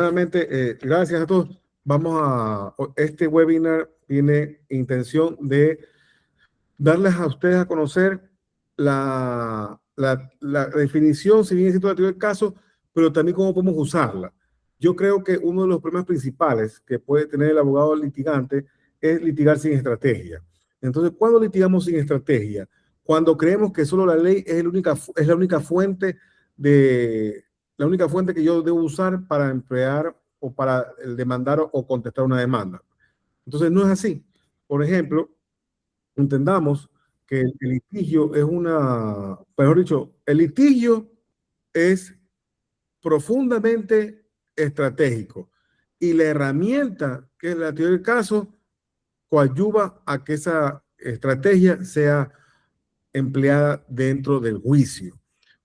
Nuevamente, gracias a todos. Este webinar tiene intención de darles a ustedes a conocer la definición, si bien es cierto, la teoría del caso, pero también cómo podemos usarla. Yo creo que uno de los problemas principales que puede tener el abogado litigante es litigar sin estrategia. Entonces, ¿cuándo litigamos sin estrategia? Cuando creemos que solo la ley es la única fuente que yo debo usar para emplear o para demandar o contestar una demanda. Entonces, no es así. Por ejemplo, entendamos que el litigio es mejor dicho, el litigio es profundamente estratégico y la herramienta que es la teoría del caso coadyuva a que esa estrategia sea empleada dentro del juicio.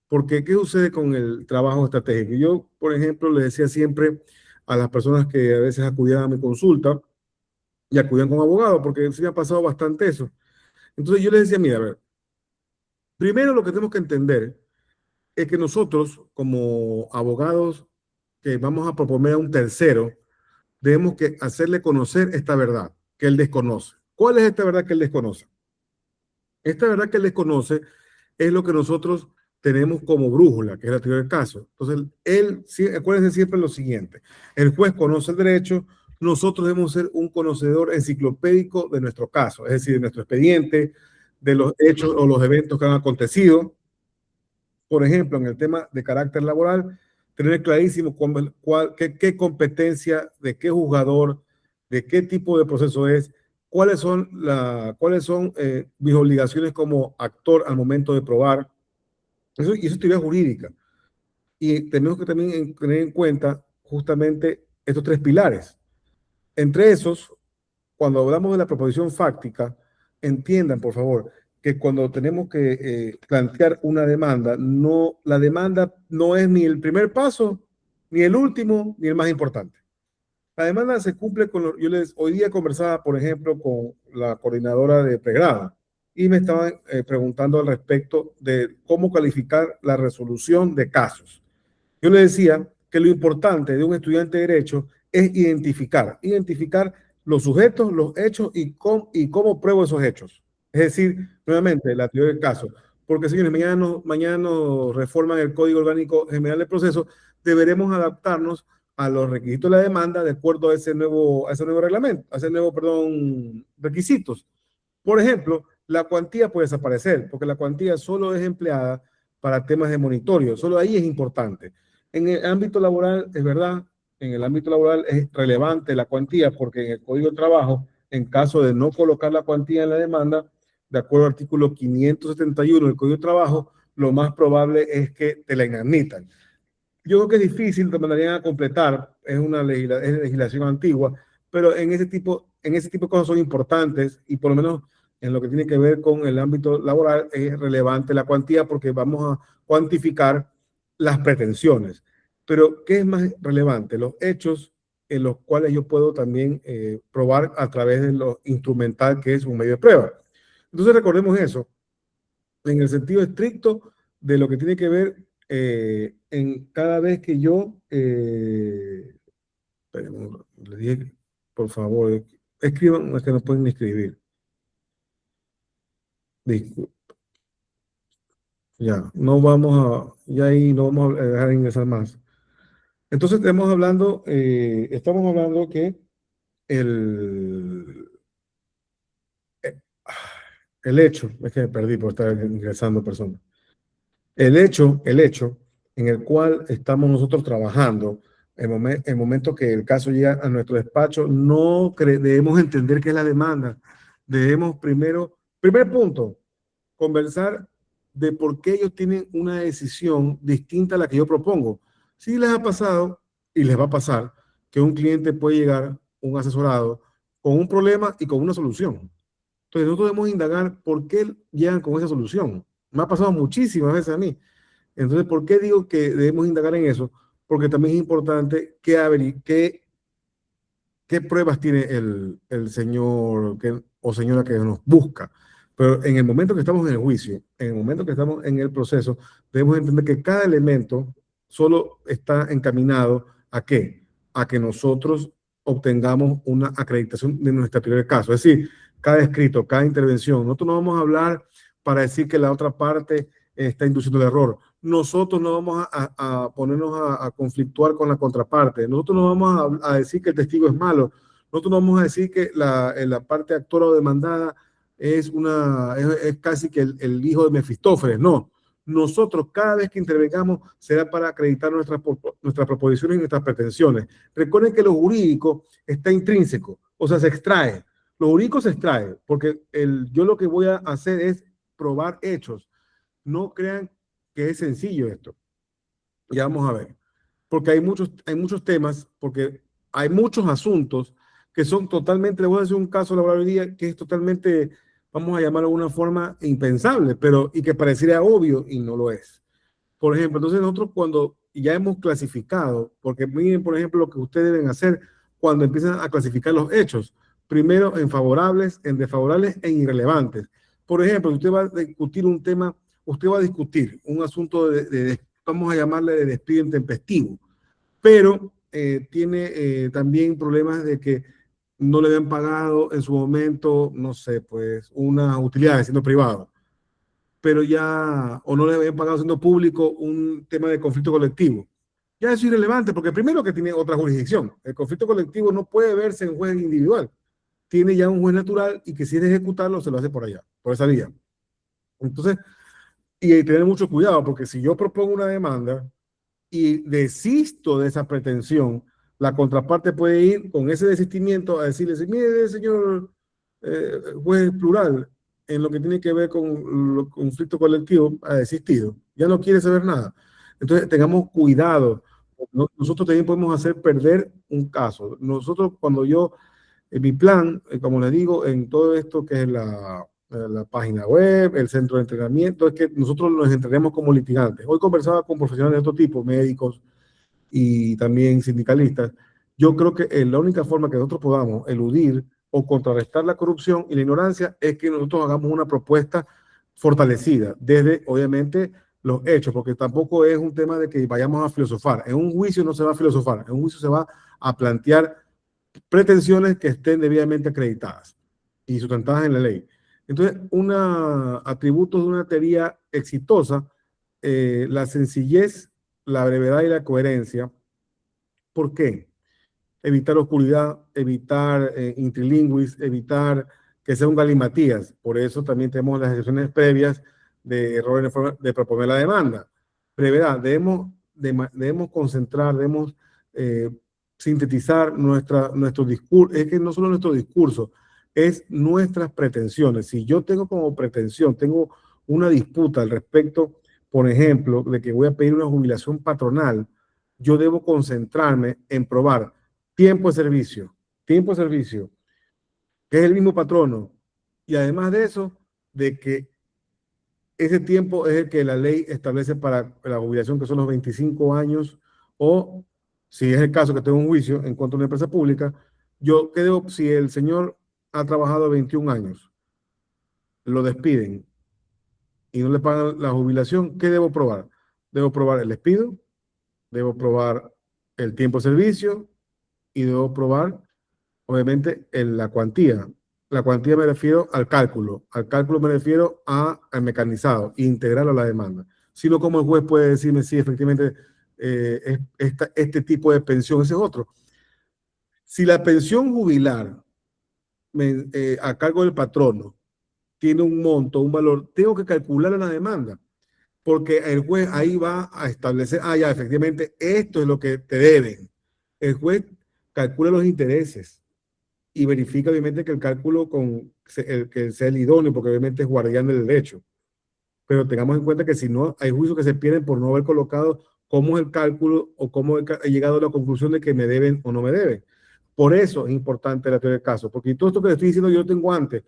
Porque, ¿qué sucede con el trabajo estratégico? Yo, por ejemplo, le decía siempre a las personas que a veces acudían a mi consulta y acudían con abogados, porque sí me ha pasado bastante eso. Entonces yo les decía, mira, a ver, primero lo que tenemos que entender es que nosotros, como abogados que vamos a proponer a un tercero, debemos que hacerle conocer esta verdad que él desconoce. ¿Cuál es esta verdad que él desconoce? Esta verdad que él desconoce es lo que nosotros tenemos como brújula, que es la teoría del caso. Entonces, acuérdense siempre lo siguiente, el juez conoce el derecho, nosotros debemos ser un conocedor enciclopédico de nuestro caso, es decir, de nuestro expediente, de los hechos o los eventos que han acontecido. Por ejemplo, en el tema de carácter laboral, tener clarísimo qué competencia, de qué juzgador, de qué tipo de proceso es, cuáles son mis obligaciones como actor al momento de probar. Y eso es teoría jurídica. Y tenemos que también tener en cuenta justamente estos tres pilares. Entre esos, cuando hablamos de la proposición fáctica, entiendan, por favor, que cuando tenemos que plantear una demanda, la demanda no es ni el primer paso, ni el último, ni el más importante. La demanda se cumple hoy día conversaba, por ejemplo, con la coordinadora de pregrado y me estaban preguntando al respecto de cómo calificar la resolución de casos. Yo le decía que lo importante de un estudiante de derecho es identificar los sujetos, los hechos y cómo pruebo esos hechos. Es decir, nuevamente, la teoría del caso. Porque, señores, mañana nos reforman el Código Orgánico General del Proceso, deberemos adaptarnos a los requisitos de la demanda de acuerdo a ese nuevo reglamento, a ese nuevo, perdón, requisitos. Por ejemplo, la cuantía puede desaparecer, porque la cuantía solo es empleada para temas de monitoreo, solo ahí es importante. En el ámbito laboral, es verdad, en el ámbito laboral es relevante la cuantía, porque en el Código de Trabajo, en caso de no colocar la cuantía en la demanda, de acuerdo al artículo 571 del Código de Trabajo, lo más probable es que te la inadmitan. Yo creo que es difícil, te mandarían a completar, es legislación antigua, pero en ese tipo de cosas son importantes y por lo menos en lo que tiene que ver con el ámbito laboral es relevante la cuantía porque vamos a cuantificar las pretensiones. Pero, ¿qué es más relevante? Los hechos en los cuales yo puedo también probar a través de lo instrumental que es un medio de prueba. Entonces, recordemos eso en el sentido estricto de lo que tiene que ver en cada vez que yo, le dije, por favor, escriban, es que no pueden escribir. Disculpe. Ya ahí no vamos a dejar ingresar más. Entonces estamos hablando que el, eh, el hecho, es que me perdí por estar ingresando personas. El hecho en el cual estamos nosotros trabajando, el momento que el caso llega a nuestro despacho, no debemos entender qué es la demanda. Debemos primer punto, conversar de por qué ellos tienen una decisión distinta a la que yo propongo. Si les ha pasado y les va a pasar que un cliente puede llegar, un asesorado, con un problema y con una solución. Entonces nosotros debemos indagar por qué llegan con esa solución. Me ha pasado muchísimas veces a mí. Entonces, ¿por qué digo que debemos indagar en eso? Porque también es importante qué pruebas tiene el señor o señora que nos busca. Pero en el momento que estamos en el juicio, en el momento que estamos en el proceso, debemos entender que cada elemento solo está encaminado ¿a qué? a que nosotros obtengamos una acreditación de nuestra teoría del caso. Es decir, cada escrito, cada intervención. Nosotros no vamos a hablar para decir que la otra parte está induciendo el error. Nosotros no vamos a ponernos a conflictuar con la contraparte. Nosotros no vamos a decir que el testigo es malo. Nosotros no vamos a decir que la parte actora o demandada es casi que el hijo de Mefistófeles. No. Nosotros, cada vez que intervengamos, será para acreditar nuestras proposiciones y nuestras pretensiones. Recuerden que lo jurídico está intrínseco, o sea, se extrae. Lo jurídico se extrae, porque yo lo que voy a hacer es probar hechos. No crean que es sencillo esto. Ya vamos a ver. Porque hay muchos temas, porque hay muchos asuntos que son totalmente, le voy a decir un caso laboral hoy día que es totalmente, vamos a llamarlo de una forma impensable, y que pareciera obvio y no lo es. Por ejemplo, entonces nosotros cuando ya hemos clasificado, porque miren, por ejemplo, lo que ustedes deben hacer cuando empiezan a clasificar los hechos, primero en favorables, en desfavorables e irrelevantes. Por ejemplo, usted va a discutir un tema, usted va a discutir un asunto vamos a llamarle de despido intempestivo, pero tiene también problemas de que no le habían pagado en su momento, no sé, pues unas utilidades siendo privado, pero ya, o no le habían pagado siendo público un tema de conflicto colectivo. Ya es irrelevante, porque primero que tiene otra jurisdicción. El conflicto colectivo no puede verse en juez individual. Tiene ya un juez natural y que si es de ejecutarlo, se lo hace por allá, por esa vía. Entonces, y tener mucho cuidado, porque si yo propongo una demanda y desisto de esa pretensión, la contraparte puede ir con ese desistimiento a decirle, mire, señor juez plural, en lo que tiene que ver con el conflicto colectivo, ha desistido, ya no quiere saber nada. Entonces, tengamos cuidado. Nosotros también podemos hacer perder un caso. Nosotros, en mi plan, como les digo, en todo esto que es la página web, el centro de entrenamiento, es que nosotros nos entrenemos como litigantes. Hoy conversaba con profesionales de otro tipo, médicos y también sindicalistas. Yo creo que la única forma que nosotros podamos eludir o contrarrestar la corrupción y la ignorancia es que nosotros hagamos una propuesta fortalecida desde, obviamente, los hechos, porque tampoco es un tema de que vayamos a filosofar. En un juicio no se va a filosofar, en un juicio se va a plantear pretensiones que estén debidamente acreditadas y sustentadas en la ley. Entonces, atributos de una teoría exitosa, la sencillez, la brevedad y la coherencia. ¿Por qué? Evitar oscuridad, evitar intrilingüis, evitar que sea un galimatías. Por eso también tenemos las excepciones previas de errores de proponer la demanda. Brevedad, debemos concentrar, debemos sintetizar nuestro discurso. Es que no solo nuestro discurso, es nuestras pretensiones. Si yo tengo como pretensión, tengo una disputa al respecto, por ejemplo, de que voy a pedir una jubilación patronal, yo debo concentrarme en probar tiempo de servicio, que es el mismo patrono. Y además de eso, de que ese tiempo es el que la ley establece para la jubilación, que son los 25 años, o si es el caso que tengo un juicio en contra de una empresa pública, yo quedo, si el señor ha trabajado 21 años, lo despiden y no le pagan la jubilación, ¿qué debo probar? Debo probar el despido, debo probar el tiempo de servicio y debo probar obviamente en la cuantía. La cuantía me refiero al cálculo. Al cálculo me refiero al mecanizado, integrarlo a la demanda. Sino como el juez puede decirme si efectivamente este tipo de pensión, ese es otro. Si la pensión jubilar a cargo del patrono tiene un monto, un valor, tengo que calcular la demanda, porque el juez ahí va a establecer, ya, efectivamente, esto es lo que te deben. El juez calcula los intereses y verifica obviamente que el cálculo que sea el idóneo, porque obviamente es guardián del derecho. Pero tengamos en cuenta que si no, hay juicios que se pierden por no haber colocado cómo es el cálculo o cómo he llegado a la conclusión de que me deben o no me deben. Por eso es importante la teoría del caso, porque todo esto que le estoy diciendo yo lo tengo antes.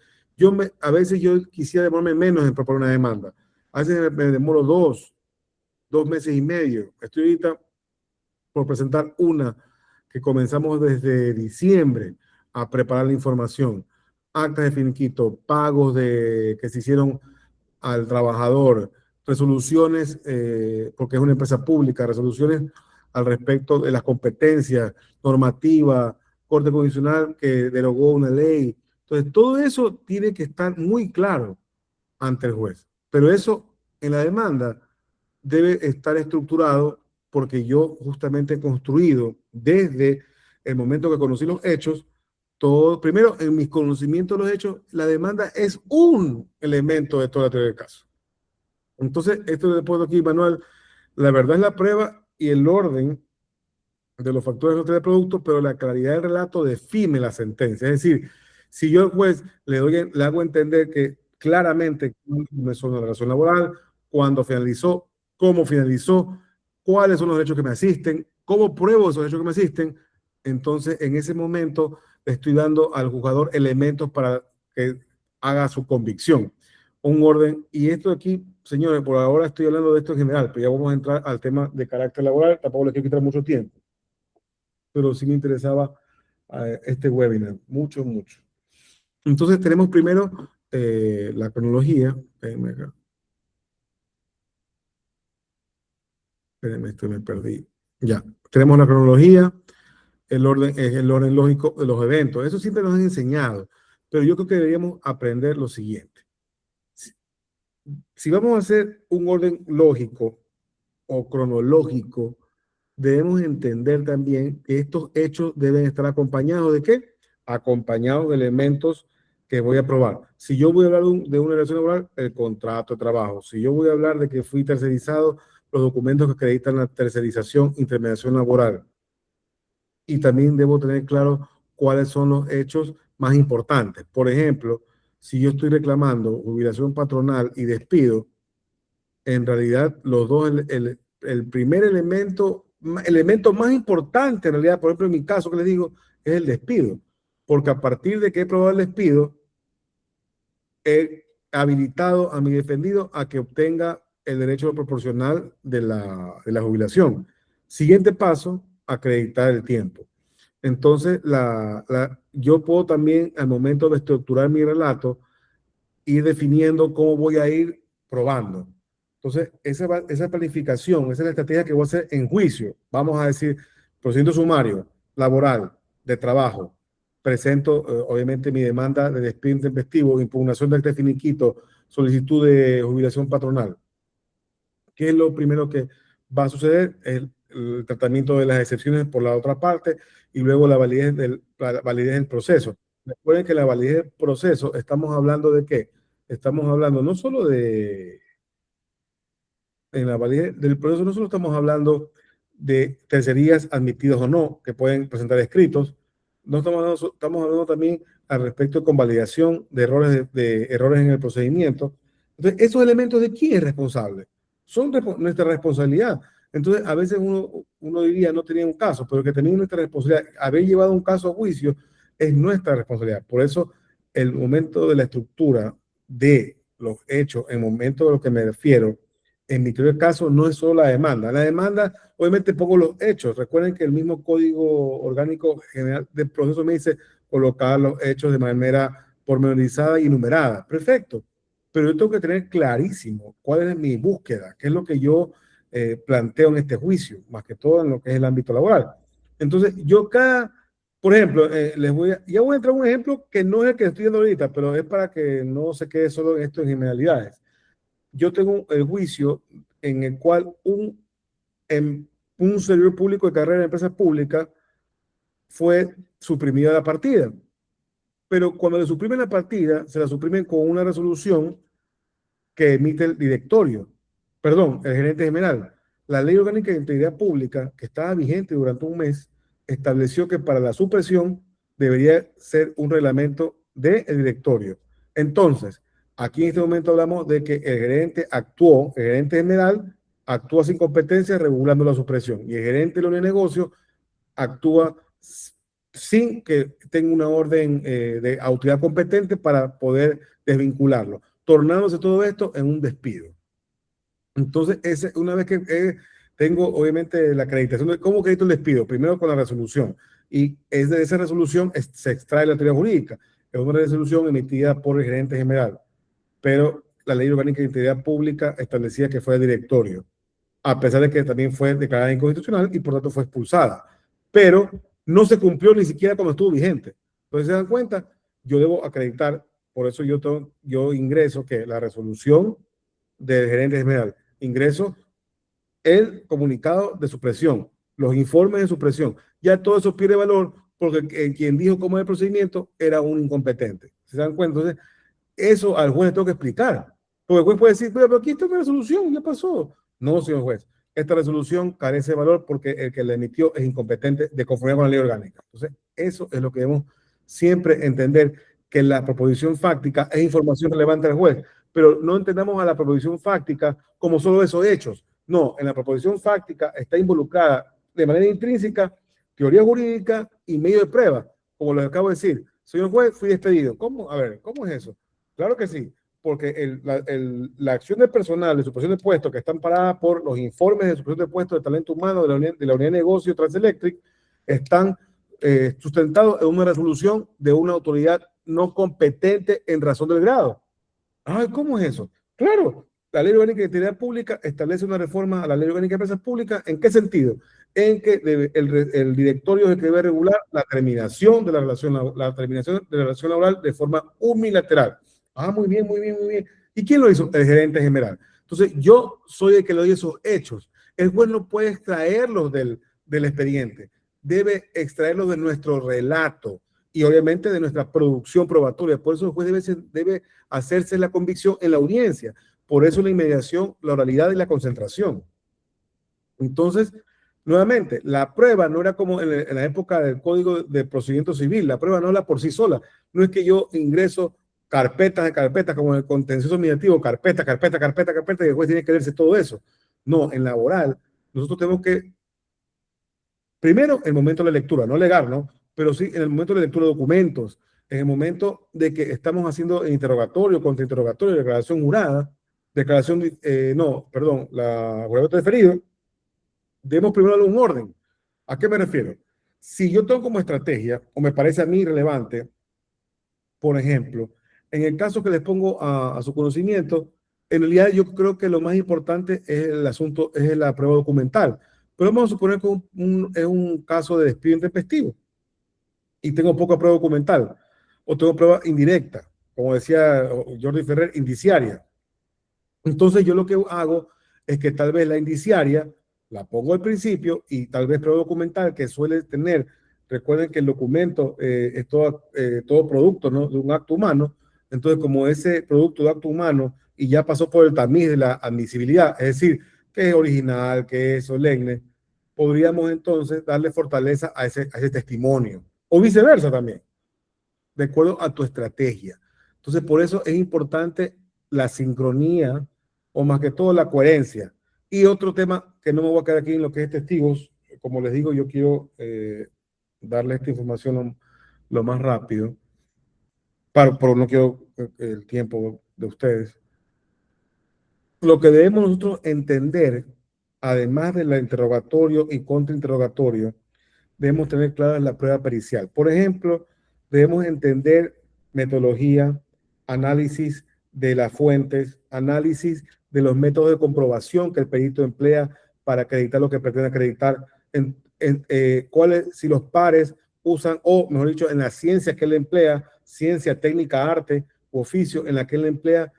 A veces yo quisiera demorarme menos en proponer una demanda. A veces me demoro dos meses y medio. Estoy ahorita por presentar una que comenzamos desde diciembre a preparar la información, actas de finiquito, pagos que se hicieron al trabajador, resoluciones, porque es una empresa pública, resoluciones al respecto de las competencias, normativa, Corte Constitucional que derogó una ley. Entonces, todo eso tiene que estar muy claro ante el juez. Pero eso en la demanda debe estar estructurado porque yo justamente he construido desde el momento que conocí los hechos, todo, primero en mis conocimientos de los hechos, la demanda es un elemento de toda la teoría del caso. Entonces, esto que puesto aquí, Manuel, la verdad es la prueba y el orden de los factores de producto, pero la claridad del relato define la sentencia. Es decir, si yo al juez le hago entender que claramente comenzó una relación laboral, cuándo finalizó, cómo finalizó, cuáles son los derechos que me asisten, cómo pruebo esos derechos que me asisten, entonces en ese momento le estoy dando al juzgador elementos para que haga su convicción. Un orden, y esto aquí, señores, por ahora estoy hablando de esto en general, pero ya vamos a entrar al tema de carácter laboral, tampoco les quiero quitar mucho tiempo, pero sí me interesaba este webinar, mucho, mucho. Entonces tenemos primero la cronología. Espérenme, esto me perdí. Ya, tenemos la cronología, el orden es el orden lógico de los eventos. Eso siempre nos han enseñado, pero yo creo que deberíamos aprender lo siguiente. Si vamos a hacer un orden lógico o cronológico, debemos entender también que estos hechos deben estar acompañados ¿de qué? Acompañados de elementos que voy a probar. Si yo voy a hablar de una relación laboral, el contrato de trabajo. Si yo voy a hablar de que fui tercerizado, los documentos que acreditan la tercerización, intermediación laboral. Y también debo tener claro cuáles son los hechos más importantes. Por ejemplo, si yo estoy reclamando jubilación patronal y despido, en realidad los dos, el primer elemento más importante en realidad, por ejemplo en mi caso que les digo, es el despido, porque a partir de que he probado el despido, he habilitado a mi defendido a que obtenga el derecho proporcional de la jubilación. Siguiente paso, acreditar el tiempo. Entonces, yo puedo también, al momento de estructurar mi relato, ir definiendo cómo voy a ir probando. Entonces, esa planificación, esa es la estrategia que voy a hacer en juicio. Vamos a decir, procedimiento sumario, laboral, de trabajo. Presento, obviamente, mi demanda de despido intempestivo, impugnación del finiquito, solicitud de jubilación patronal. ¿Qué es lo primero que va a suceder? El tratamiento de las excepciones por la otra parte y luego la validez del proceso. Recuerden que la validez del proceso, estamos hablando de qué? Estamos hablando no solo en la validez del proceso, no solo estamos hablando de tercerías admitidas o no, que pueden presentar escritos, no estamos hablando también al respecto con validación de errores en el procedimiento. Entonces, esos elementos de quién es responsable, son nuestra responsabilidad. Entonces, a veces uno diría no tenía un caso, pero que también nuestra responsabilidad, haber llevado un caso a juicio es nuestra responsabilidad. Por eso, el momento de la estructura de los hechos, el momento de lo que me refiero, en mi primer caso no es solo la demanda. La demanda, obviamente pongo los hechos. Recuerden que el mismo Código Orgánico General del Proceso me dice colocar los hechos de manera pormenorizada y numerada. Perfecto. Pero yo tengo que tener clarísimo cuál es mi búsqueda, qué es lo que yo planteo en este juicio, más que todo en lo que es el ámbito laboral. Entonces, por ejemplo, ya voy a entrar a un ejemplo que no es el que estoy dando ahorita, pero es para que no se quede solo en esto en generalidades. Yo tengo el juicio en el cual un servidor público de carrera de empresa pública fue suprimida la partida. Pero cuando le suprimen la partida, se la suprimen con una resolución que emite el directorio, perdón, el gerente general. La Ley Orgánica de Integridad Pública, que estaba vigente durante un mes, estableció que para la supresión debería ser un reglamento del directorio. Entonces, aquí en este momento hablamos de que el gerente general actúa sin competencia regulando la supresión y el gerente de los negocios actúa sin que tenga una orden de autoridad competente para poder desvincularlo, tornándose todo esto en un despido. Entonces, una vez que tengo obviamente la acreditación de cómo acredito el despido, primero con la resolución, y es de esa resolución se extrae la teoría jurídica. Es una resolución emitida por el gerente general, pero la Ley Orgánica de Integridad Pública establecía que fue el directorio. a pesar de que también fue declarada inconstitucional y por tanto fue expulsada. Pero no se cumplió ni siquiera cuando estuvo vigente. Entonces, se dan cuenta, yo debo acreditar, por eso yo ingreso que la resolución del gerente general, ingreso el comunicado de supresión, los informes de supresión, ya todo eso pierde valor porque quien dijo cómo es el procedimiento era un incompetente. ¿Se dan cuenta? Entonces, eso al juez le tengo que explicar. Porque el juez puede decir, pero aquí está una resolución, ya pasó. No, señor juez, esta resolución carece de valor porque el que la emitió es incompetente de conformidad con la ley orgánica. Entonces, eso es lo que debemos siempre entender, que la proposición fáctica es información relevante al juez, pero no entendamos a la proposición fáctica como solo esos hechos. No, en la proposición fáctica está involucrada de manera intrínseca teoría jurídica y medio de prueba, como les acabo de decir. Señor juez, fui despedido. ¿Cómo? A ver, ¿cómo es eso? Claro que sí, porque la acción de personal de supresión de puestos que están paradas por los informes de supresión de puestos de talento humano de la unidad de negocio Transelectric están sustentados en una resolución de una autoridad no competente en razón del grado. Ay, ¿cómo es eso? Claro, la Ley Orgánica de Actividad Pública establece una reforma a la Ley Orgánica de Empresas Públicas. ¿En qué sentido? En que el directorio es el que debe regular la terminación de la relación laboral de forma unilateral. Ah, muy bien, muy bien, muy bien. ¿Y quién lo hizo? El gerente general. Entonces, yo soy el que le doy esos hechos. El juez no puede extraerlos del expediente, debe extraerlos de nuestro relato y obviamente de nuestra producción probatoria. Por eso el juez debe hacerse la convicción en la audiencia. Por eso la inmediación, la oralidad y la concentración. Entonces, nuevamente, la prueba no era como en la época del Código de Procedimiento Civil. La prueba no era por sí sola. No es que yo ingreso carpetas de carpetas, como en el contencioso administrativo, carpeta, carpeta, carpeta, carpeta, y el juez tiene que leerse todo eso. No, en laboral, nosotros tenemos que, primero, el momento de la lectura, no legal, ¿no? Pero sí en el momento de la lectura de documentos, en el momento de que estamos haciendo interrogatorio, contrainterrogatorio, declaración jurada, declaración, no, perdón, la juramento deferido, debemos primero darle un orden. ¿A qué me refiero? Si yo tengo como estrategia, o me parece a mí relevante, por ejemplo, en el caso que les pongo a su conocimiento, en realidad yo creo que lo más importante es el asunto, es la prueba documental. Pero vamos a suponer que es un caso de despido intempestivo y tengo poca prueba documental o tengo prueba indirecta, como decía Jordi Ferrer, indiciaria. Entonces yo lo que hago es que tal vez la indiciaria la pongo al principio y tal vez prueba documental que suele tener, recuerden que el documento es todo producto, ¿no?, de un acto humano. Entonces, como ese producto de acto humano y ya pasó por el tamiz de la admisibilidad, es decir, que es original, que es solemne, podríamos entonces darle fortaleza a ese testimonio o viceversa también, de acuerdo a tu estrategia. Entonces, por eso es importante la sincronía o más que todo la coherencia. Y otro tema que no me voy a quedar aquí en lo que es testigos, como les digo, yo quiero darle esta información lo más rápido, pero no quiero el tiempo de ustedes. Lo que debemos nosotros entender, además del interrogatorio y contrainterrogatorio, debemos tener clara la prueba pericial. Por ejemplo, debemos entender metodología, análisis de las fuentes, análisis de los métodos de comprobación que el perito emplea para acreditar lo que pretende acreditar, cuáles, si los pares usan, o mejor dicho, en la ciencia que él emplea, ciencia, técnica, arte u oficio en la que él emplea,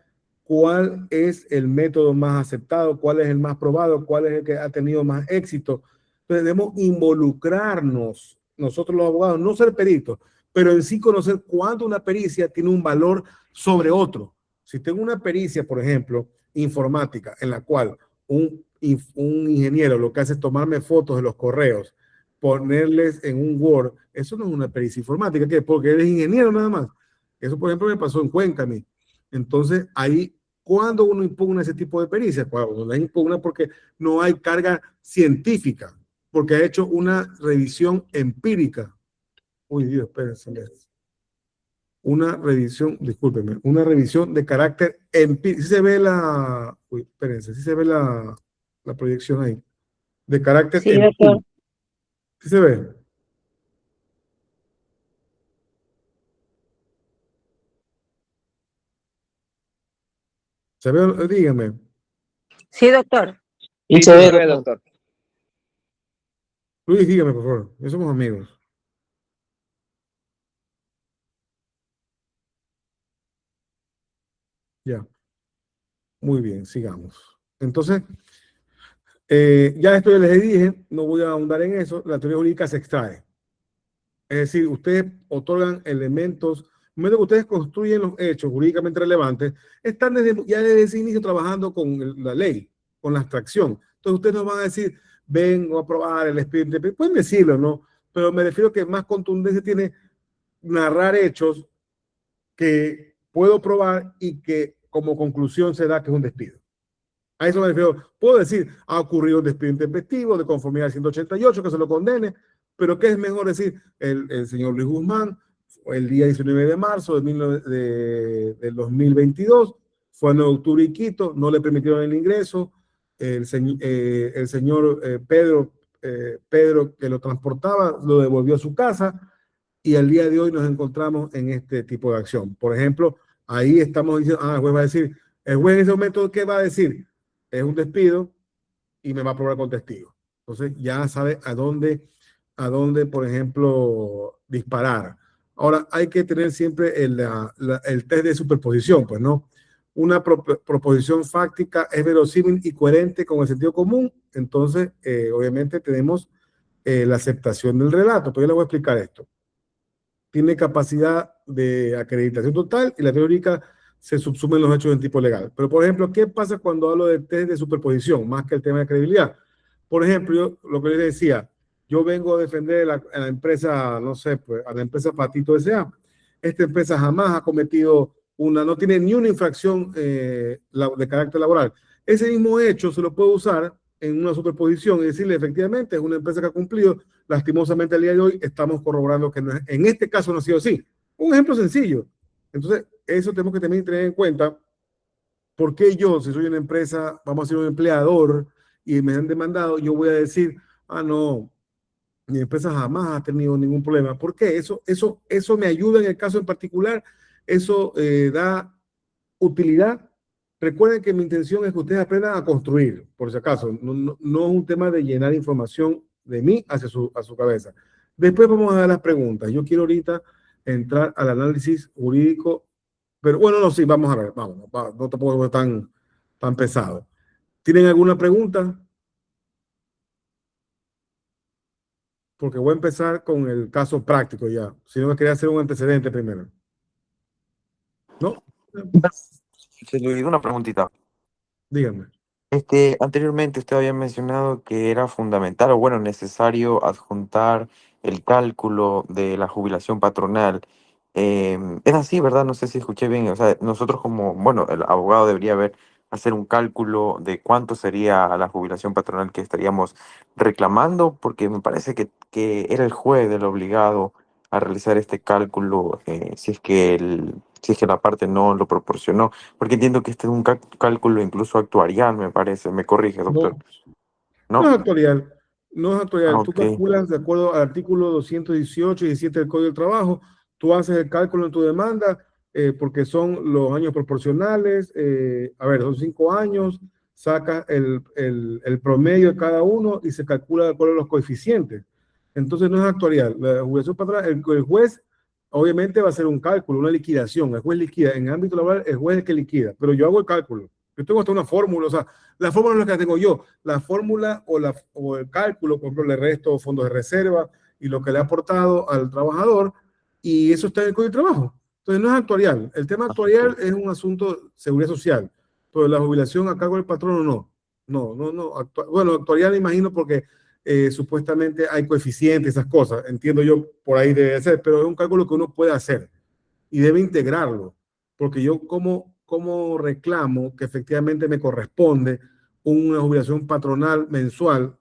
cuál es el método más aceptado, cuál es el más probado, cuál es el que ha tenido más éxito. Entonces debemos involucrarnos, nosotros los abogados, no ser peritos, pero en sí conocer cuándo una pericia tiene un valor sobre otro. Si tengo una pericia, por ejemplo, informática, en la cual un ingeniero lo que hace es tomarme fotos de los correos, ponerles en un Word, eso no es una pericia informática, ¿qué? Porque eres ingeniero nada más. Eso, por ejemplo, me pasó en Cuenca a mí. Entonces, ahí, cuando uno impugna ese tipo de pericia, cuando uno la impugna porque no hay carga científica, porque ha hecho una revisión empírica. Uy, Dios, espérense. Una revisión, discúlpenme, una revisión de carácter empírico. Si se ve la, uy, espérense, si se ve la proyección ahí, de carácter Sí, doctor. empírico. Si se ve, se ve, dígame. Sí, doctor. Y se ve, doctor. Luis, dígame, por favor. Ya somos amigos. Ya. Muy bien, sigamos. Entonces, ya esto ya les dije, no voy a ahondar en eso. La teoría jurídica se extrae. Es decir, ustedes otorgan elementos, en el momento que ustedes construyen los hechos jurídicamente relevantes, están ya desde ese inicio trabajando con la ley, con la abstracción. Entonces ustedes nos van a decir, vengo a probar el expediente, pueden decirlo, ¿no? Pero me refiero que más contundencia tiene narrar hechos que puedo probar y que como conclusión se da que es un despido. A eso me refiero. Puedo decir, ha ocurrido un despido intempestivo de conformidad al 188, que se lo condene, pero ¿qué es mejor decir? El señor Luis Guzmán, el día 19 de marzo del 2022, fue a 9 de octubre y Quito, no le permitieron el ingreso, el señor Pedro, que lo transportaba, lo devolvió a su casa, y al día de hoy nos encontramos en este tipo de acción. Por ejemplo, ahí estamos diciendo, el juez va a decir, el juez en ese momento, ¿qué va a decir? Es un despido y me va a probar con testigo. Entonces ya sabe a dónde, por ejemplo, disparar. Ahora, hay que tener siempre el test de superposición, pues, ¿no? Una proposición fáctica es verosímil y coherente con el sentido común, entonces, obviamente, tenemos la aceptación del relato. Pues yo le voy a explicar esto. Tiene capacidad de acreditación total y la teórica se subsumen los hechos en tipo legal. Pero, por ejemplo, ¿qué pasa cuando hablo de test de superposición, más que el tema de credibilidad? Por ejemplo, yo, lo que les decía, yo vengo a defender a la empresa, no sé, pues, a la empresa Patito S.A. Esta empresa jamás ha cometido no tiene ni una infracción de carácter laboral. Ese mismo hecho se lo puedo usar en una superposición y decirle, efectivamente, es una empresa que ha cumplido. Lastimosamente, el día de hoy estamos corroborando que en este caso no ha sido así. Un ejemplo sencillo. Entonces, eso tenemos que también tener en cuenta. ¿Por qué yo, si soy una empresa, vamos a ser un empleador y me han demandado, yo voy a decir, no, mi empresa jamás ha tenido ningún problema? ¿Por qué? Eso me ayuda en el caso en particular, eso da utilidad. Recuerden que mi intención es que ustedes aprendan a construir, por si acaso. No es un tema de llenar información de mí a su cabeza. Después vamos a dar las preguntas. Yo quiero ahorita entrar al análisis jurídico, pero bueno, no, sí, vamos a ver, vamos, no tampoco es tan pesado. ¿Tienen alguna pregunta? Porque voy a empezar con el caso práctico ya. Si no, me quería hacer un antecedente primero. ¿No? Se le olvidó una preguntita. Díganme. Anteriormente usted había mencionado que era fundamental o bueno, necesario adjuntar el cálculo de la jubilación patronal. Es así, ¿verdad? No sé si escuché bien. O sea, nosotros como, bueno, el abogado debería hacer un cálculo de cuánto sería la jubilación patronal que estaríamos reclamando, porque me parece que era el juez el obligado a realizar este cálculo si es que la parte no lo proporcionó. Porque entiendo que este es un cálculo incluso actuarial, me parece. Me corrige, doctor. No, no ¿No? es actuarial. No es Ah, actuarial. Tú ok. calculas de acuerdo al artículo 218 y 17 del Código del Trabajo. Tú haces el cálculo en tu demanda porque son los años proporcionales. A ver, son 5 años. Saca el promedio de cada uno y se calcula de acuerdo a los coeficientes. Entonces no es actuarial. La jubilación patronal, el juez obviamente va a hacer un cálculo, una liquidación. El juez liquida. En el ámbito laboral, el juez es el que liquida. Pero yo hago el cálculo. Yo tengo hasta una fórmula. O sea, la fórmula no es la que tengo yo. La fórmula o el cálculo, por ejemplo, le resto fondos de reserva y lo que le ha aportado al trabajador, y eso está en el Código de Trabajo. Entonces, no es actuarial. El tema Ah, actuarial ok. es un asunto de seguridad social, pero la jubilación a cargo del patrono no. No. Bueno, actuarial imagino porque supuestamente hay coeficientes, esas cosas. Entiendo yo, por ahí debe ser, pero es un cálculo que uno puede hacer y debe integrarlo, porque yo como reclamo que efectivamente me corresponde una jubilación patronal mensual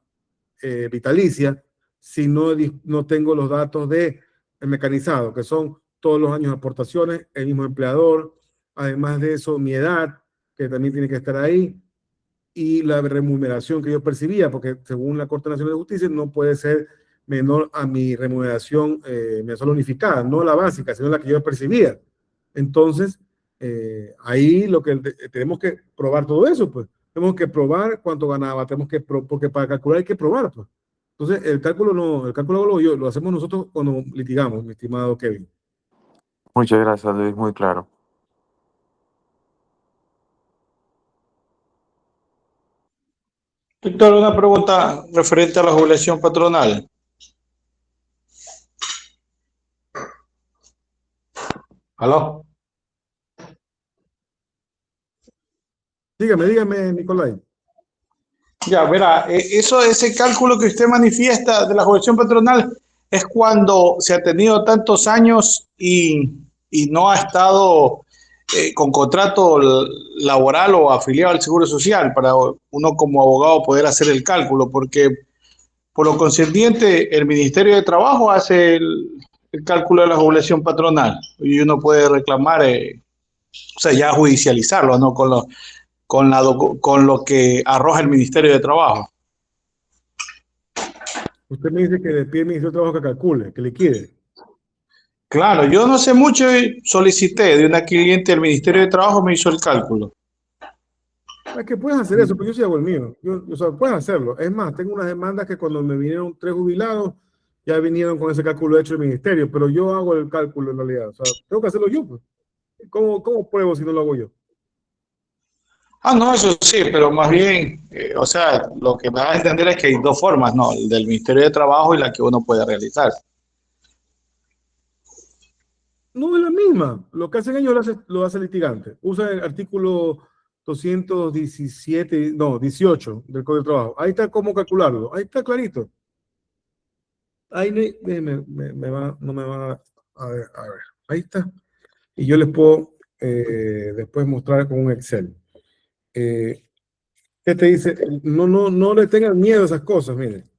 vitalicia si no tengo los datos de el mecanizado, que son todos los años de aportaciones, el mismo empleador, además de eso mi edad, que también tiene que estar ahí, y la remuneración que yo percibía, porque según la Corte Nacional de Justicia no puede ser menor a mi remuneración mensual unificada, no la básica, sino la que yo percibía. Entonces, ahí lo que tenemos que probar todo eso, pues. tenemos que probar cuánto ganaba, porque para calcular hay que probar, pues. Entonces, el cálculo no, el cálculo lo hacemos nosotros cuando litigamos, mi estimado Kevin. Muchas gracias, Luis, muy claro. Víctor, una pregunta referente a la jubilación patronal. ¿Aló? Dígame, Nicolai. Ya, verá, ese cálculo que usted manifiesta de la jubilación patronal es cuando se ha tenido tantos años y no ha estado con contrato laboral o afiliado al Seguro Social para uno como abogado poder hacer el cálculo, porque por lo concerniente el Ministerio de Trabajo hace el cálculo de la jubilación patronal y uno puede reclamar, o sea, ya judicializarlo, ¿no? Con lo que arroja el Ministerio de Trabajo. Usted me dice que le pide al Ministerio de Trabajo que calcule, que liquide. Claro, yo no sé mucho y solicité de una cliente del Ministerio de Trabajo, me hizo el cálculo. Es que puedes hacer eso, pero yo sí hago el mío. O sea, puedes hacerlo. Es más, tengo unas demandas que cuando me vinieron 3 jubilados, ya vinieron con ese cálculo hecho el ministerio, pero yo hago el cálculo en realidad. O sea, tengo que hacerlo yo, pues. ¿Cómo pruebo si no lo hago yo? Ah, no, eso sí, pero más bien, o sea, lo que me da a entender es que hay dos formas, ¿no? El del Ministerio de Trabajo y la que uno puede realizar. No es la misma. Lo que hacen ellos lo hace el litigante. Usa el artículo 217, no, 18 del Código de Trabajo. Ahí está cómo calcularlo. Ahí está clarito. Ahí no me van a ver. Ahí está. Y yo les puedo después mostrar con un Excel. ¿Qué te dice? No le tengan miedo a esas cosas, miren.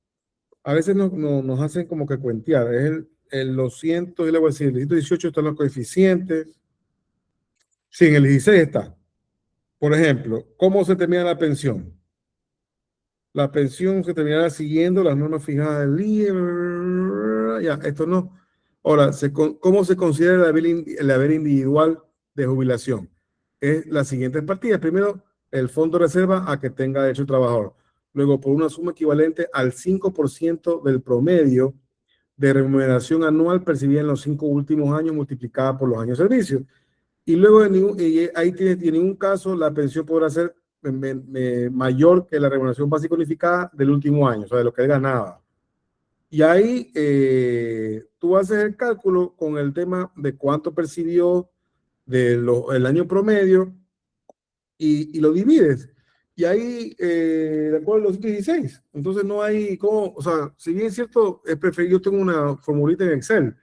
A veces nos hacen como que cuentear. Es los cientos, y le voy a decir, el 118 están los coeficientes. Sí, en el 16 está. Por ejemplo, ¿cómo se termina la pensión? La pensión se terminará siguiendo las normas fijadas del IE. Ya, esto no. Ahora, ¿cómo se considera el haber individual de jubilación? Es las siguientes partidas. Primero, el fondo de reserva a que tenga derecho el trabajador. Luego, por una suma equivalente al 5% del promedio de remuneración anual percibida en los 5 últimos años multiplicada por los años de servicio. Y luego, ahí en ningún caso, la pensión podrá ser mayor que la remuneración básica unificada del último año, o sea, de lo que él ganaba. Y ahí tú haces el cálculo con el tema de cuánto percibió el año promedio y lo divides. Y ahí, de acuerdo a los 16, entonces no hay cómo, o sea, si bien es cierto, es preferido, yo tengo una formulita en Excel,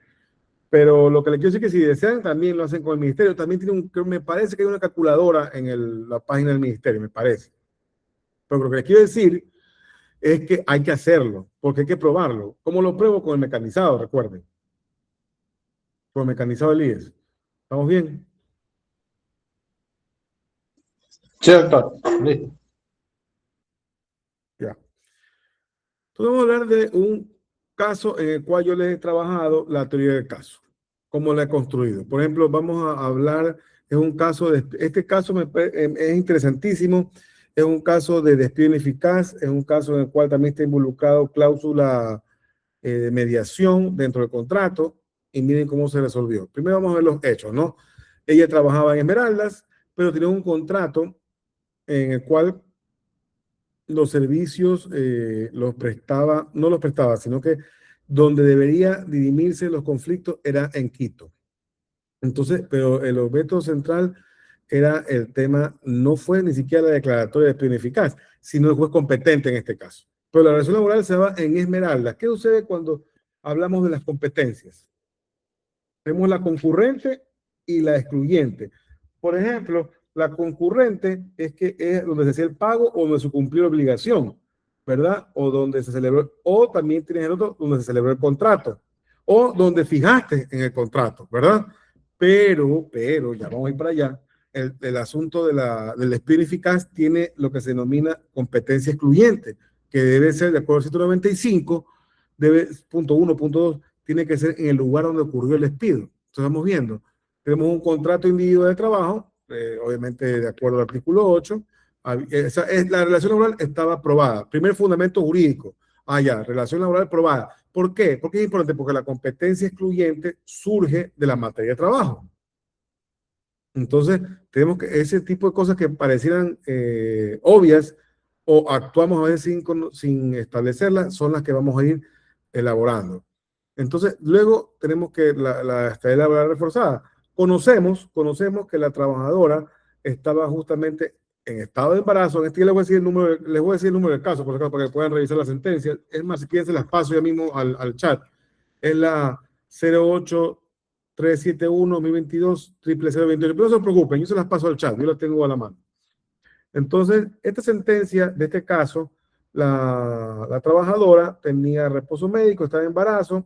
pero lo que le quiero decir es que si desean, también lo hacen con el ministerio. También me parece que hay una calculadora en la página del ministerio, me parece. Pero lo que les quiero decir es que hay que hacerlo, porque hay que probarlo. ¿Cómo lo pruebo? Con el mecanizado, recuerden. Con el mecanizado del IES. ¿Estamos bien? Sí, doctor. Listo. Ya. Entonces vamos a hablar de un caso en el cual yo les he trabajado la teoría del caso, cómo la he construido. Por ejemplo, vamos a hablar, este caso es interesantísimo, es un caso de despido ineficaz, es un caso en el cual también está involucrado cláusula de mediación dentro del contrato, y miren cómo se resolvió. Primero vamos a ver los hechos, ¿no? Ella trabajaba en Esmeraldas, pero tenía un contrato en el cual los servicios no los prestaba, sino que donde debería dirimirse los conflictos era en Quito. Entonces, pero el objeto central era el tema, no fue ni siquiera la declaratoria de despido ineficaz, sino el juez competente en este caso. Pero la relación laboral se va en Esmeraldas. ¿Qué sucede cuando hablamos de las competencias? Tenemos la concurrente y la excluyente. Por ejemplo, la concurrente es donde se hacía el pago o donde se cumplió la obligación, ¿verdad? O donde se celebró, o también tienes el otro donde se celebró el contrato, o donde fijaste en el contrato, ¿verdad? Pero, ya vamos a ir para allá. El asunto del despido ineficaz tiene lo que se denomina competencia excluyente, que debe ser, de acuerdo al 195, punto 1, punto 2, tiene que ser en el lugar donde ocurrió el despido. Entonces, estamos viendo, tenemos un contrato individual de trabajo, obviamente de acuerdo al artículo 8, La relación laboral estaba aprobada. Primer fundamento jurídico. Ya, relación laboral aprobada. ¿Por qué? Porque es importante, porque la competencia excluyente surge de la materia de trabajo. Entonces, tenemos que ese tipo de cosas que parecieran obvias o actuamos a veces sin establecerlas, son las que vamos a ir elaborando. Entonces, luego tenemos que la estabilidad laboral reforzada. Conocemos que la trabajadora estaba justamente en estado de embarazo. En este les voy a decir el número del caso, por acá, para que puedan revisar la sentencia. Es más, si quieren se las paso ya mismo al chat. Es la 08371-2022-0028. Pero no se preocupen, yo se las paso al chat, yo las tengo a la mano. Entonces, esta sentencia de este caso, la trabajadora tenía reposo médico, estaba en embarazo,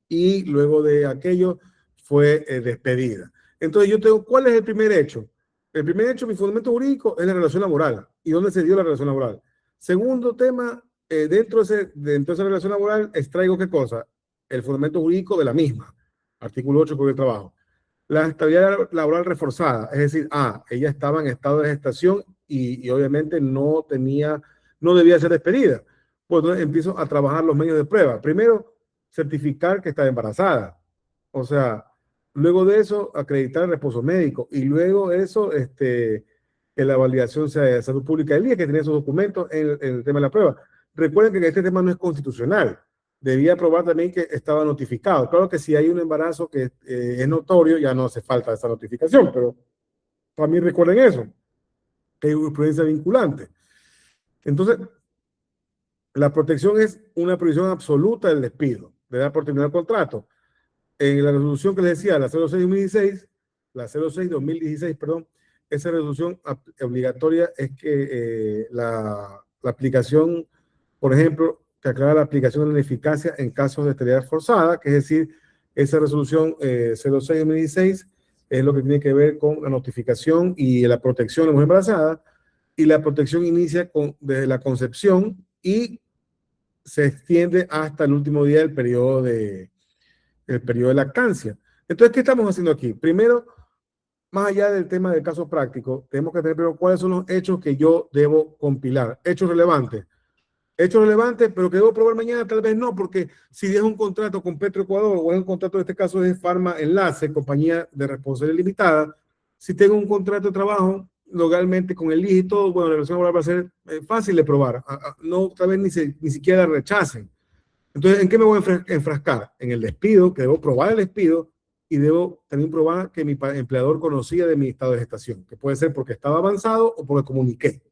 y luego de aquello fue despedida. Entonces yo tengo, ¿cuál es el primer hecho? El primer hecho, mi fundamento jurídico, es la relación laboral. ¿Y dónde se dio la relación laboral? Segundo tema, dentro de esa relación laboral, extraigo ¿qué cosa? El fundamento jurídico de la misma. Artículo 8 del trabajo. La estabilidad laboral reforzada, es decir, ella estaba en estado de gestación y obviamente no debía ser despedida. Pues entonces empiezo a trabajar los medios de prueba. Primero, certificar que está embarazada. O sea, luego de eso, acreditar el reposo médico. Y luego eso, que la validación sea de salud pública del día, que tenía esos documentos en el tema de la prueba. Recuerden que este tema no es constitucional. Debía probar también que estaba notificado. Claro que si hay un embarazo que es notorio, ya no hace falta esa notificación, pero también recuerden eso, que hay jurisprudencia vinculante. Entonces, la protección es una prohibición absoluta del despido, de dar por terminado el contrato. En la resolución que les decía, la 06-2016, la 06-2016, perdón, esa resolución obligatoria es que la aplicación, por ejemplo, que aclara la aplicación de la ineficacia en casos de esterilidad forzada, que es decir, esa resolución 06-2016 es lo que tiene que ver con la notificación y la protección de la mujer embarazada, y la protección inicia desde la concepción y se extiende hasta el último día del periodo de lactancia. Entonces, ¿qué estamos haciendo aquí? Primero, más allá del tema del caso práctico, tenemos que tener primero cuáles son los hechos que yo debo compilar. Hechos relevantes. Hechos relevantes, pero que debo probar mañana, tal vez no, porque si es un contrato con Petroecuador o es un contrato, en este caso de Pharma Enlace, compañía de responsabilidad limitada, si tengo un contrato de trabajo legalmente con el IJ y todo, bueno, la relación laboral va a ser fácil de probar. No, tal vez ni siquiera la rechacen. Entonces, ¿en qué me voy a enfrascar? En el despido, que debo probar el despido y debo también probar que mi empleador conocía de mi estado de gestación, que puede ser porque estaba avanzado o porque comuniqué.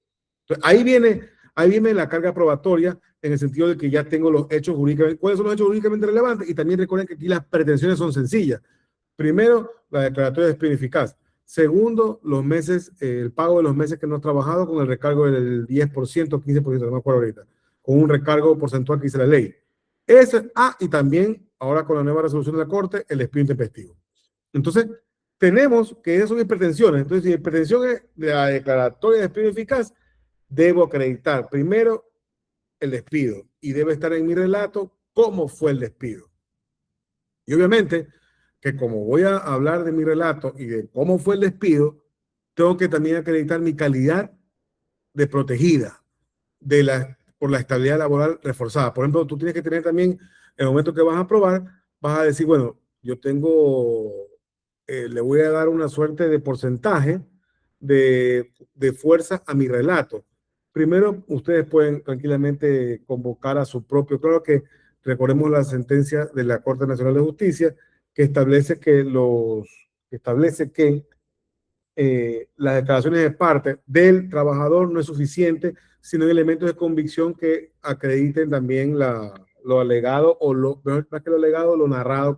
Entonces, ahí viene la carga probatoria en el sentido de que ya tengo los hechos jurídicamente. ¿Cuáles son los hechos jurídicamente relevantes? Y también recuerden que aquí las pretensiones son sencillas. Primero, la declaratoria de despido eficaz. Segundo, los meses, el pago de los meses que no he trabajado con el recargo del 10%, 15%, no me acuerdo ahorita, con un recargo porcentual que dice la ley. Y también, ahora con la nueva resolución de la Corte, el despido intempestivo. Entonces, tenemos que esas son mis pretensiones. Entonces, si mi pretensión es de la declaratoria de despido eficaz, debo acreditar primero el despido y debe estar en mi relato cómo fue el despido. Y obviamente, que como voy a hablar de mi relato y de cómo fue el despido, tengo que también acreditar mi calidad de protegida por la estabilidad laboral reforzada. Por ejemplo, tú tienes que tener también, en el momento que vas a aprobar, vas a decir, bueno, yo le voy a dar una suerte de porcentaje de fuerza a mi relato. Primero, ustedes pueden tranquilamente convocar a su propio, claro que recordemos la sentencia de la Corte Nacional de Justicia que establece que las declaraciones de parte del trabajador no es suficiente, sino hay elementos de convicción que acrediten también lo alegado o más que lo alegado, lo narrado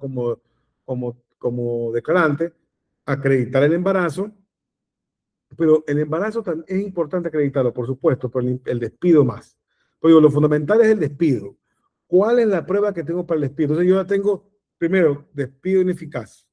como declarante, acreditar el embarazo, pero el embarazo es importante acreditarlo, por supuesto, pero el despido más. Pero lo fundamental es el despido. ¿Cuál es la prueba que tengo para el despido? Entonces yo ya tengo, primero, despido ineficaz,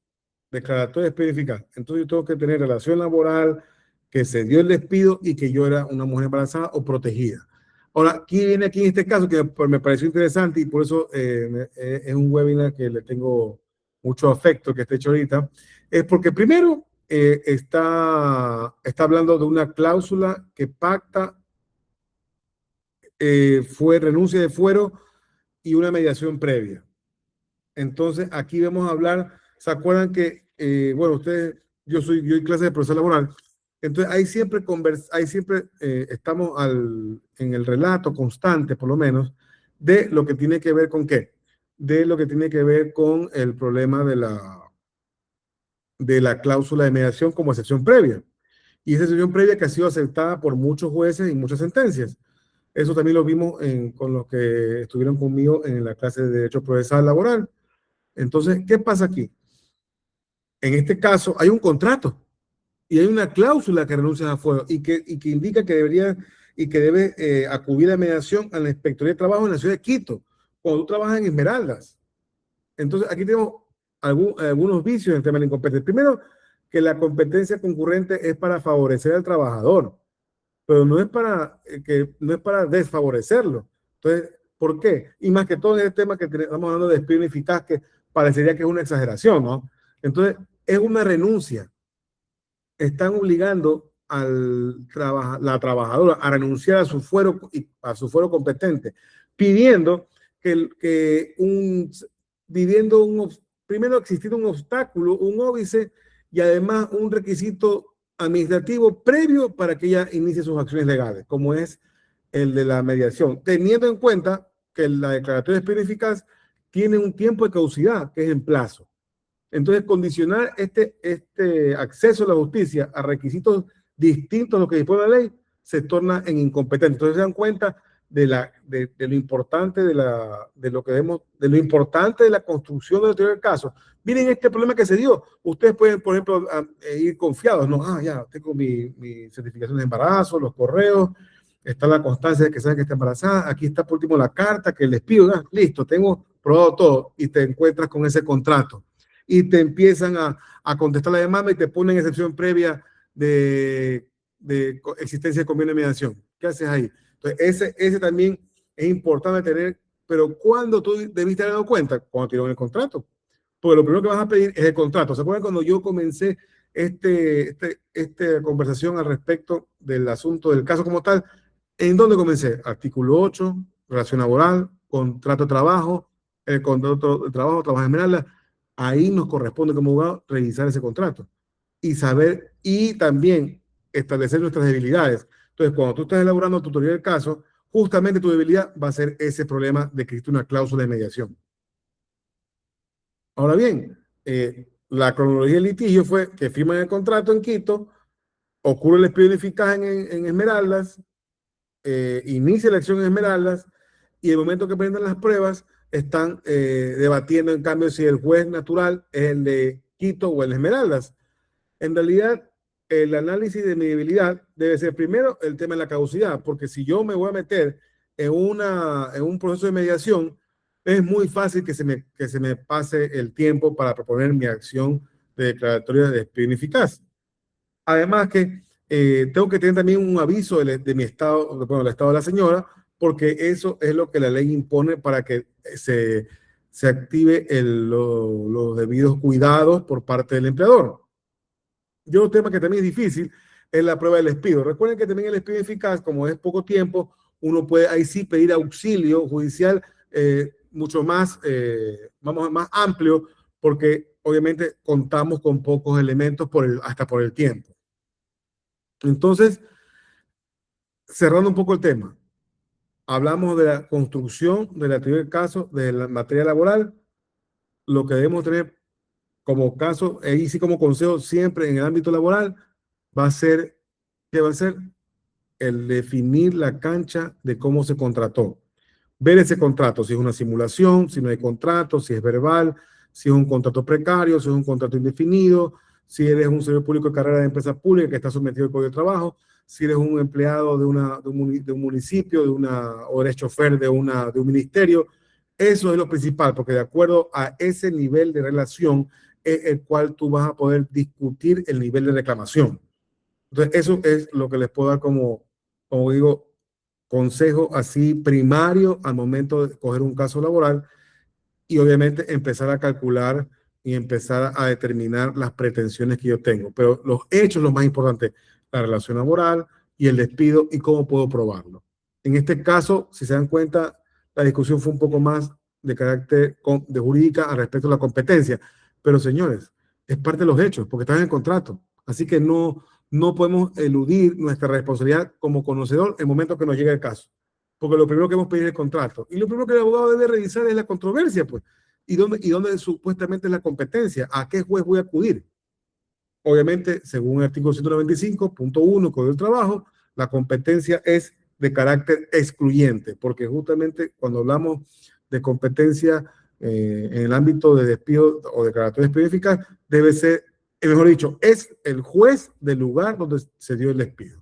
declaratoria de despido ineficaz. Entonces yo tengo que tener relación laboral, que se dio el despido y que yo era una mujer embarazada o protegida. Ahora, aquí viene en este caso que me pareció interesante y por eso es un webinar que le tengo mucho afecto que esté hecho ahorita, es porque primero está hablando de una cláusula que pacta fue renuncia de fuero y una mediación previa. Entonces, aquí vamos a hablar, ¿se acuerdan que, bueno, ustedes, yo doy clase de proceso laboral, entonces ahí siempre estamos en el relato constante, por lo menos, de lo que tiene que ver con qué, de lo que tiene que ver con el problema de la cláusula de mediación como excepción previa. Y esa excepción previa que ha sido aceptada por muchos jueces y muchas sentencias. Eso también lo vimos con los que estuvieron conmigo en la clase de Derecho Procesal Laboral. Entonces, ¿qué pasa aquí? En este caso, hay un contrato y hay una cláusula que renuncia a fuero y que indica que debería y que debe acudir a mediación a la Inspectoría de Trabajo en la ciudad de Quito, cuando tú trabajas en Esmeraldas. Entonces, aquí tenemos algunos vicios en el tema de la incompetencia. Primero, que la competencia concurrente es para favorecer al trabajador, pero no es para desfavorecerlo. Entonces, ¿por qué? Y más que todo en el tema que estamos hablando de despido ineficaz, que parecería que es una exageración, ¿no? Entonces, es una renuncia. Están obligando la trabajadora a renunciar a su fuero competente, pidiendo primero existir un obstáculo, un óbice y además un requisito administrativo previo para que ella inicie sus acciones legales, como es el de la mediación, teniendo en cuenta que la declaratoria de despido ineficaz tiene un tiempo de caducidad, que es en plazo. Entonces, condicionar este acceso a la justicia a requisitos distintos a los que dispone la ley se torna en incompetente. Entonces, se dan cuenta de lo importante de lo importante de la construcción de la teoría del caso. Miren este problema que se dio. Ustedes pueden, por ejemplo, ir confiados, ¿no? Ya tengo mi certificación de embarazo, los correos, está la constancia de que saben que está embarazada, aquí está por último la carta que les pido, listo, tengo probado todo y te encuentras con ese contrato y te empiezan a contestar la demanda y te ponen excepción previa de existencia de convenio de mediación. ¿Qué haces ahí? Entonces, ese también es importante tener, pero ¿cuándo tú debiste haber dado cuenta? Cuando te dieron el contrato. Porque lo primero que vas a pedir es el contrato. ¿Se acuerdan cuando yo comencé esta conversación al respecto del asunto del caso como tal? ¿En dónde comencé? Artículo 8, relación laboral, contrato de trabajo, el contrato de trabajo en Esmeralda. Ahí nos corresponde como abogado revisar ese contrato y saber y también establecer nuestras debilidades. Entonces, cuando tú estás elaborando tu teoría del caso, justamente tu debilidad va a ser ese problema de que existe una cláusula de mediación. Ahora bien, la cronología del litigio fue que firman el contrato en Quito, ocurre el despido ineficaz en Esmeraldas, inicia la acción en Esmeraldas y el momento que presentan las pruebas están debatiendo en cambio si el juez natural es el de Quito o el de Esmeraldas. En realidad, el análisis de mi debilidad debe ser primero el tema de la caducidad, porque si yo me voy a meter en un proceso de mediación, es muy fácil que se me pase el tiempo para proponer mi acción de declaratoria de despido ineficaz. Además que tengo que tener también un aviso de mi estado, bueno, el estado de la señora, porque eso es lo que la ley impone para que se active los debidos cuidados por parte del empleador. Y otro tema que también es difícil es la prueba del despido. Recuerden que también el despido eficaz, como es poco tiempo, uno puede ahí sí pedir auxilio judicial mucho más, más amplio, porque obviamente contamos con pocos elementos hasta por el tiempo. Entonces, cerrando un poco el tema, hablamos de la construcción de la teoría del caso, de la materia laboral, lo que debemos tener como caso, y sí como consejo siempre en el ámbito laboral, va a ser, ¿qué va a ser? El definir la cancha de cómo se contrató. Ver ese contrato, si es una simulación, si no hay contrato, si es verbal, si es un contrato precario, si es un contrato indefinido, si eres un servidor público de carrera de empresa pública que está sometido al Código de Trabajo, si eres un empleado de un municipio, o eres chofer de un ministerio. Eso es lo principal, porque de acuerdo a ese nivel de relación es el cual tú vas a poder discutir el nivel de reclamación. Entonces, eso es lo que les puedo dar como digo, consejo así primario al momento de coger un caso laboral y obviamente empezar a calcular y empezar a determinar las pretensiones que yo tengo. Pero los hechos, lo más importante, la relación laboral y el despido y cómo puedo probarlo. En este caso, si se dan cuenta, la discusión fue un poco más de carácter de jurídica al respecto de la competencia. Pero señores, es parte de los hechos, porque están en el contrato. Así que no podemos eludir nuestra responsabilidad como conocedor en el momento que nos llegue el caso. Porque lo primero que hemos pedido es el contrato. Y lo primero que el abogado debe revisar es la controversia, pues. ¿Y dónde supuestamente es la competencia? ¿A qué juez voy a acudir? Obviamente, según el artículo 195.1 Código del Trabajo, la competencia es de carácter excluyente, porque justamente cuando hablamos de competencia en el ámbito de despido o declaratoria de despido eficaz, debe ser, mejor dicho, es el juez del lugar donde se dio el despido.